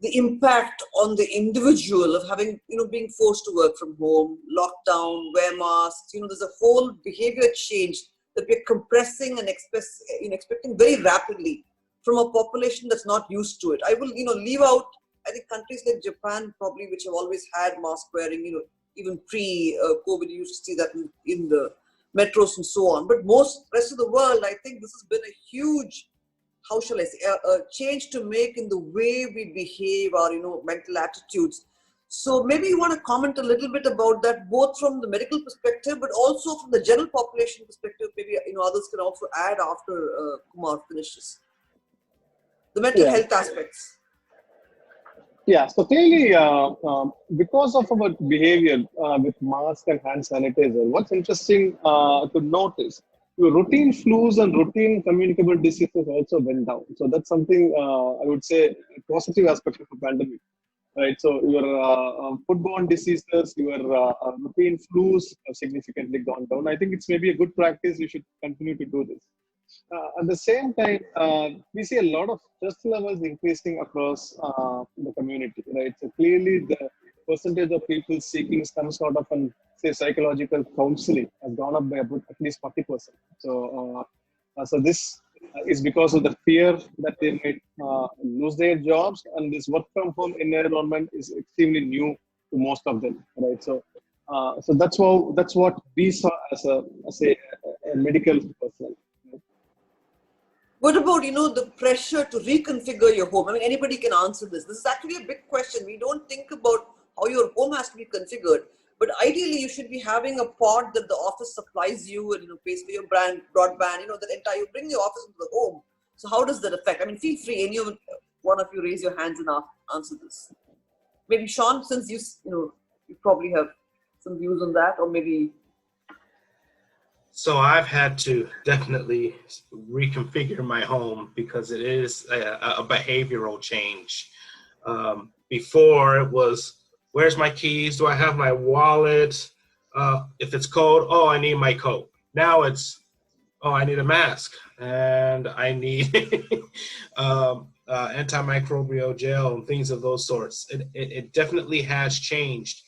the impact on the individual of having, being forced to work from home, lockdown, wear masks. There's a whole behavior change that we're compressing and expecting very rapidly from a population that's not used to it. I will, leave out, I think, countries like Japan probably, which have always had mask wearing, even pre-COVID, you used to see that in the metros and so on. But most rest of the world, I think this has been a huge, how shall I say, a change to make in the way we behave, our, mental attitudes. So maybe you want to comment a little bit about that, both from the medical perspective, but also from the general population perspective. Maybe, others can also add after Kumar finishes. The mental health aspects. Yeah, so clearly, because of our behavior with mask and hand sanitizer, what's interesting to notice, your routine flus and routine communicable diseases also went down. So that's something I would say a positive aspect of the pandemic, right? So your foodborne diseases, your routine flus have significantly gone down. I think it's maybe a good practice. You should continue to do this. At the same time, we see a lot of stress levels increasing across the community, right? So clearly the percentage of people seeking some sort of say psychological counseling has gone up by about at least 40%. So, so this is because of the fear that they might lose their jobs, and this work from home environment is extremely new to most of them, right? So, so that's what we saw as a medical personnel. What about, the pressure to reconfigure your home? I mean, anybody can answer this. This is actually a big question. We don't think about how your home has to be configured. But ideally, you should be having a pod that the office supplies you and, pays for your broadband, that entire, you bring the office into the home. So how does that affect? I mean, feel free, any one of you raise your hands and answer this. Maybe Sean, since you probably have some views on that, or maybe... So I've had to definitely reconfigure my home because it is a behavioral change. Before it was, where's my keys? Do I have my wallet? If it's cold, oh, I need my coat. Now it's, oh, I need a mask and I need antimicrobial gel and things of those sorts. It definitely has changed.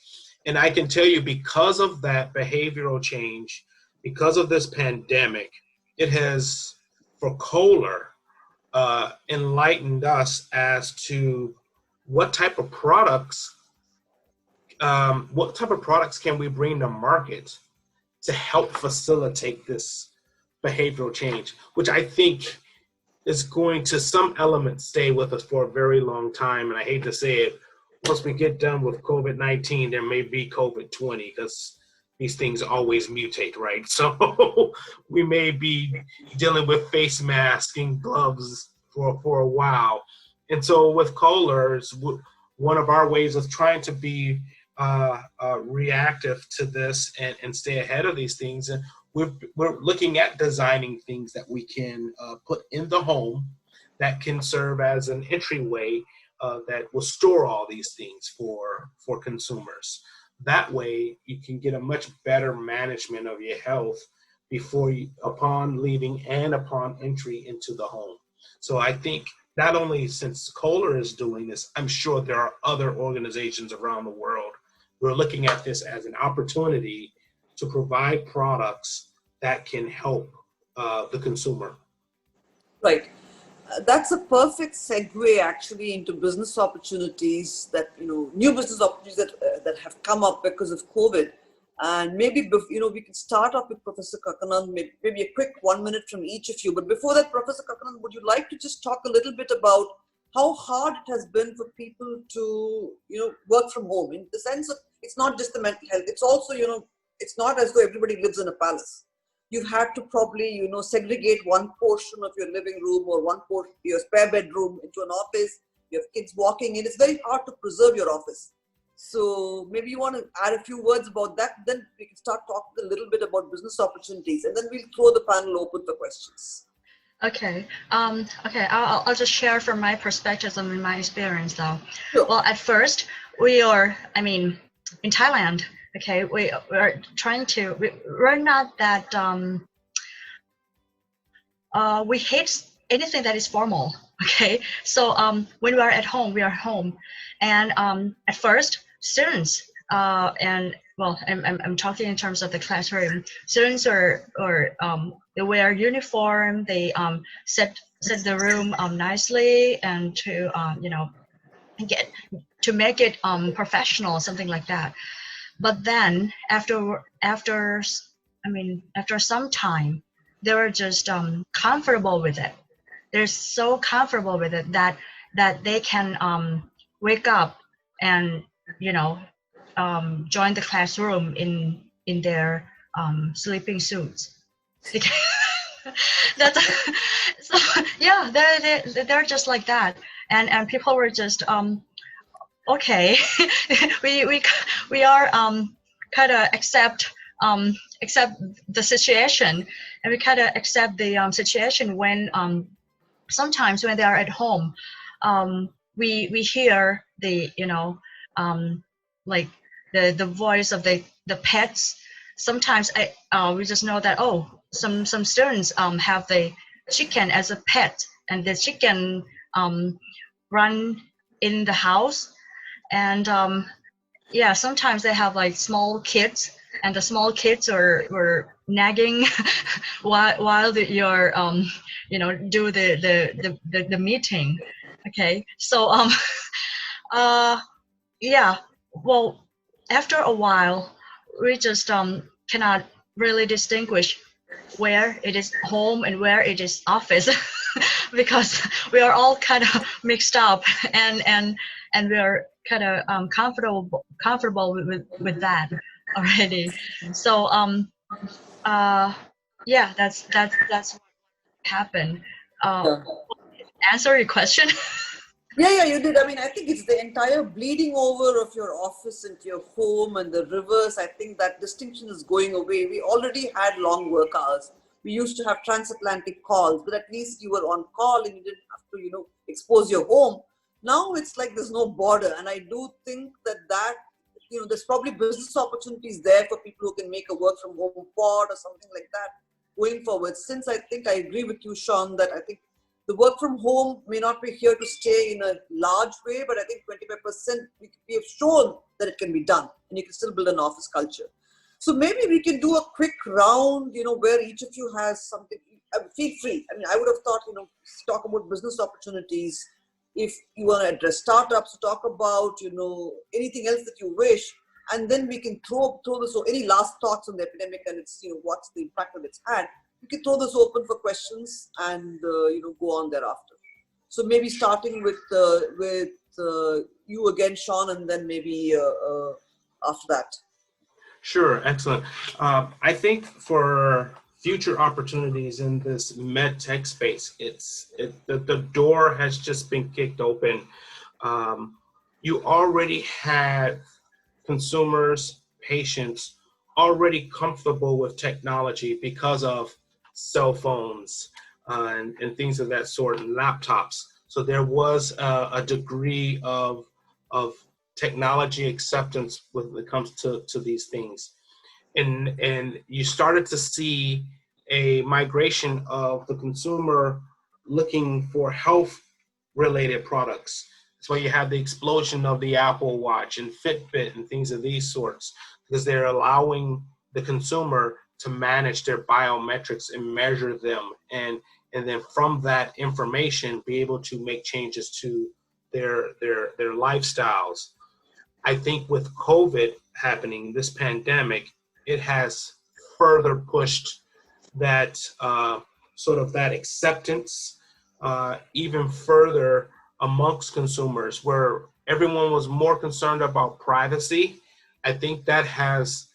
And I can tell you, because of that behavioral change, because of this pandemic, it has, for Kohler, enlightened us as to what type of products can we bring to market to help facilitate this behavioral change, which I think is going to some element stay with us for a very long time. And I hate to say it, once we get done with COVID-19, there may be COVID-20, because these things always mutate, right? So we may be dealing with face masks and gloves for a while. And so with Kohler, one of our ways of trying to be reactive to this and stay ahead of these things, and we're looking at designing things that we can put in the home that can serve as an entryway that will store all these things for consumers. That way, you can get a much better management of your health upon leaving and upon entry into the home. So I think not only since Kohler is doing this, I'm sure there are other organizations around the world who are looking at this as an opportunity to provide products that can help the consumer. Right. That's a perfect segue actually into business opportunities that, new business opportunities that have come up because of COVID. And maybe, we can start off with Professor Kakanand, maybe a quick 1 minute from each of you. But before that, Professor Kakanand, would you like to just talk a little bit about how hard it has been for people to, work from home, in the sense of it's not just the mental health, it's also, it's not as though everybody lives in a palace. You've had to probably, segregate one portion of your living room or one portion, your spare bedroom into an office. You have kids walking in. It's very hard to preserve your office. So maybe you want to add a few words about that. Then we can start talking a little bit about business opportunities, and then we'll throw the panel open for questions. Okay. I'll just share from my perspective and my experience, though. Sure. Well, at first, in Thailand, okay, we're trying to. We're not that. We hate anything that is formal. Okay, so when we are at home, we are home, and at first, students I'm talking in terms of the classroom. Students they wear uniform. They set the room nicely and to make it professional, something like that. But then after some time, they were just comfortable with it. They're so comfortable with it that they can wake up and join the classroom in their sleeping suits. They're just like that, and people were just okay. we are kind of accept the situation, and we kind of accept the situation when sometimes when they are at home, we hear the like the voice of the pets. Sometimes we just know that some students have the chicken as a pet, and the chicken run in the house, and sometimes they have like small kids, and the small kids were nagging while you're do the meeting. Okay, so well, after a while, we just cannot really distinguish where it is home and where it is office because we are all kind of mixed up, and we are kind of comfortable with that already. So that's what happened. Answer your question? Yeah, you did. I mean, I think it's the entire bleeding over of your office into your home and the reverse. I think that distinction is going away. We already had long work hours. We used to have transatlantic calls, but at least you were on call and you didn't have to, expose your home. Now it's like there's no border. And I do think that there's probably business opportunities there for people who can make a work from home pod or something like that going forward. Since I think I agree with you, Sean, that I think the work from home may not be here to stay in a large way, but I think 25% we have shown that it can be done, and you can still build an office culture. So maybe we can do a quick round, where each of you has something. Feel free. I mean, I would have thought, talk about business opportunities. If you want to address startups, talk about, anything else that you wish, and then we can throw this. So any last thoughts on the epidemic and its, what's the impact that it's had? You can throw this open for questions and go on thereafter. So maybe starting with you again, Sean, and then maybe after that. Sure, excellent. I think for future opportunities in this med tech space, the door has just been kicked open. You already had consumers, patients already comfortable with technology because of cell phones and things of that sort, and laptops. So there was a degree of technology acceptance when it comes to these things. And you started to see a migration of the consumer looking for health-related products. That's why you have the explosion of the Apple Watch and Fitbit and things of these sorts, because they're allowing the consumer to manage their biometrics and measure them, and then from that information be able to make changes to their lifestyles. I think with COVID happening, this pandemic, it has further pushed that sort of that acceptance even further amongst consumers, where everyone was more concerned about privacy. I think that has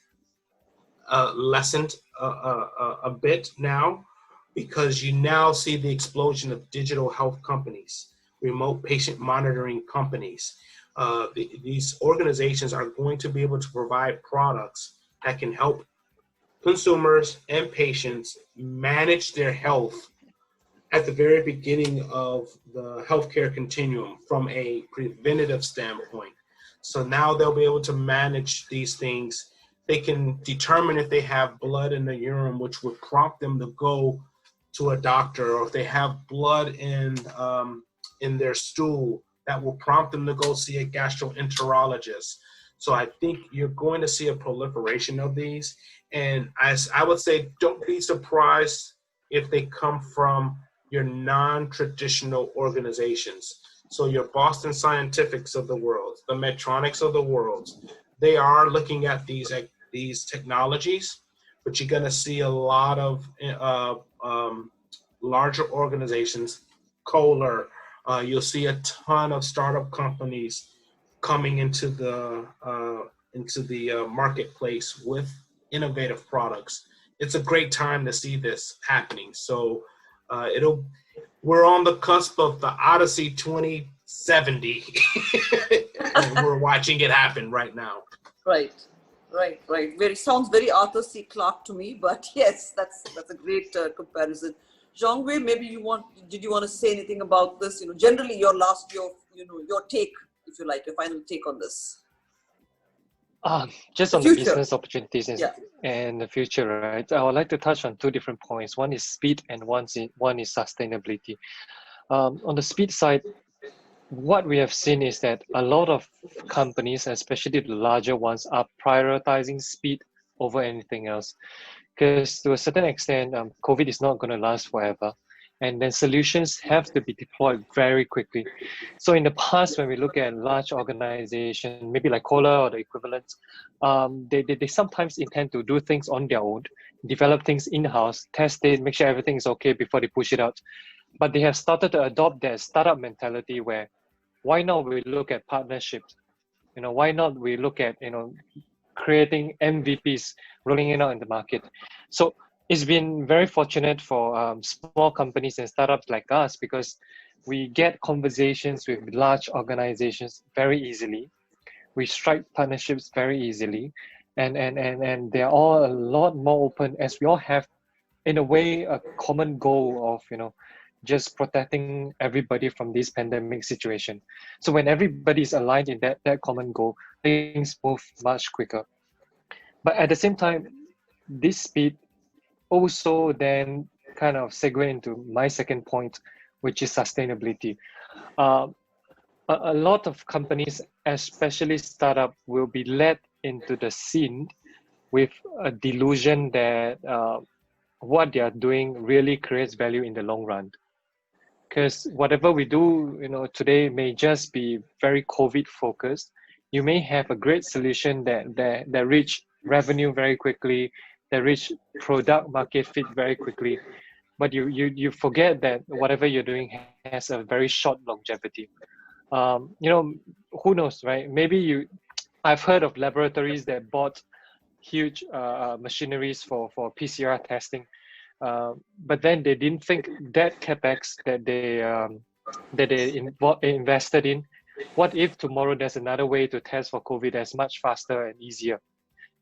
lessened a bit now, because you now see the explosion of digital health companies, remote patient monitoring companies. These organizations are going to be able to provide products that can help consumers and patients manage their health at the very beginning of the healthcare continuum from a preventative standpoint. So now they'll be able to manage these things. They can determine if they have blood in the urine, which would prompt them to go to a doctor, or if they have blood in their stool, that will prompt them to go see a gastroenterologist. So I think you're going to see a proliferation of these. And as I would say, don't be surprised if they come from your non-traditional organizations. So your Boston Scientifics of the world, the Medtronics of the world, they are looking at these technologies, but you're gonna see a lot of larger organizations, Kohler, you'll see a ton of startup companies coming into the marketplace with innovative products. It's a great time to see this happening. So we're on the cusp of the Odyssey 2070, and we're watching it happen right now. Right. Sounds very Arthur C. Clarke to me, but yes, that's a great comparison. Zheng, maybe did you want to say anything about this? Generally your take, if you like, your final take on this. Just on the business opportunities and the future, right? I would like to touch on two different points. One is speed and one is sustainability. On the speed side, what we have seen is that a lot of companies, especially the larger ones, are prioritizing speed over anything else. Because to a certain extent, COVID is not going to last forever. And then solutions have to be deployed very quickly. So in the past, when we look at large organizations, maybe like Kohler or the equivalent, they sometimes intend to do things on their own, develop things in-house, test it, make sure everything is okay before they push it out. But they have started to adopt their startup mentality where, why not we look at partnerships? Why not we look at, creating MVPs, rolling it out in the market? So it's been very fortunate for small companies and startups like us, because we get conversations with large organizations very easily. We strike partnerships very easily, and they're all a lot more open, as we all have, in a way, a common goal of just protecting everybody from this pandemic situation. So when everybody's aligned in that common goal, things move much quicker. But at the same time, this speed also then kind of segue into my second point, which is sustainability. A lot of companies, especially startup, will be led into the scene with a delusion that what they are doing really creates value in the long run. Because whatever we do, today may just be very COVID focused. You may have a great solution that reach revenue very quickly, that reach product market fit very quickly, but you forget that whatever you're doing has a very short longevity. Who knows, right? Maybe I've heard of laboratories that bought huge machineries for PCR testing, but then they didn't think that capex that they invested in. What if tomorrow there's another way to test for COVID that's much faster and easier,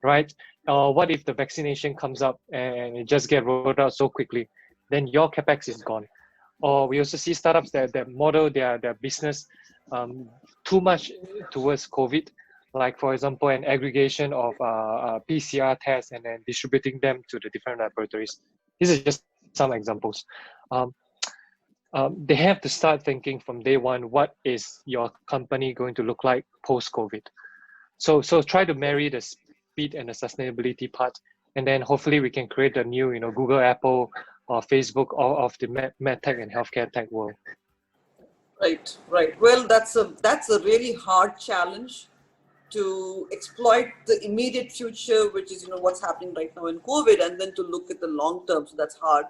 right? What if the vaccination comes up and it just gets rolled out so quickly? Then your capex is gone. Or we also see startups that model their business too much towards COVID, like for example, an aggregation of PCR tests and then distributing them to the different laboratories. These are just some examples. They have to start thinking from day one, what is your company going to look like post-COVID? So try to marry the speed and the sustainability part, and then hopefully we can create a new, Google, Apple, or Facebook, or of the medtech and healthcare tech world. Right. Well, that's a really hard challenge, to exploit the immediate future, which is what's happening right now in COVID, and then to look at the long term. So that's hard.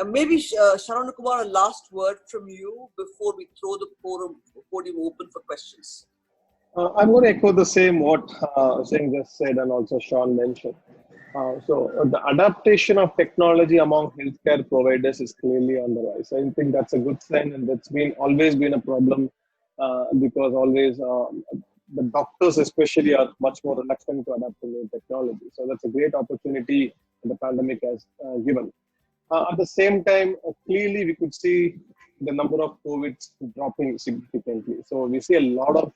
Maybe Sharon Kumar, a last word from you before we throw the podium open for questions. I'm going to echo the same what Zheng just said and also Sean mentioned. So the adaptation of technology among healthcare providers is clearly on the rise. I think that's a good sign, and that's always been a problem because always the doctors especially are much more reluctant to adapt to new technology. So that's a great opportunity the pandemic has given. At the same time, clearly we could see the number of COVIDs dropping significantly. So we see a lot of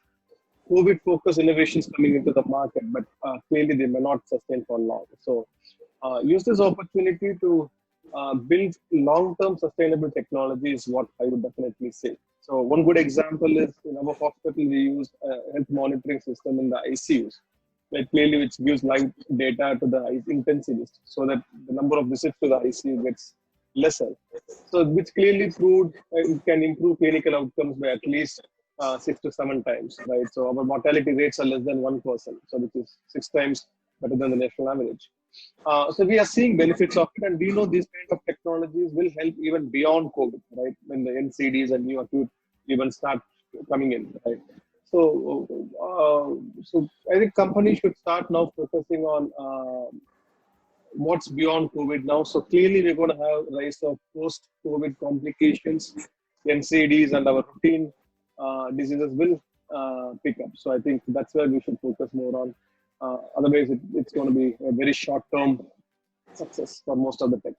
COVID-focused innovations coming into the market, but clearly they may not sustain for long. So use this opportunity to build long-term sustainable technology is what I would definitely say. So one good example is in our hospital, we use a health monitoring system in the ICUs. Clearly, which gives live data to the intensivist so that the number of visits to the ICU gets lesser. So which clearly proved it can improve clinical outcomes by at least 6 to 7 times, right? So our mortality rates are less than 1%, so which is 6 times better than the national average. So we are seeing benefits of it, and we know these kind of technologies will help even beyond COVID, right? When the NCDs and new acute events start coming in, right? So, so I think companies should start now focusing on what's beyond COVID now. So clearly we're going to have rise of post-COVID complications, NCDs, and our routine diseases will pick up. So I think that's where we should focus more on. Otherwise, it's going to be a very short-term success for most of the tech.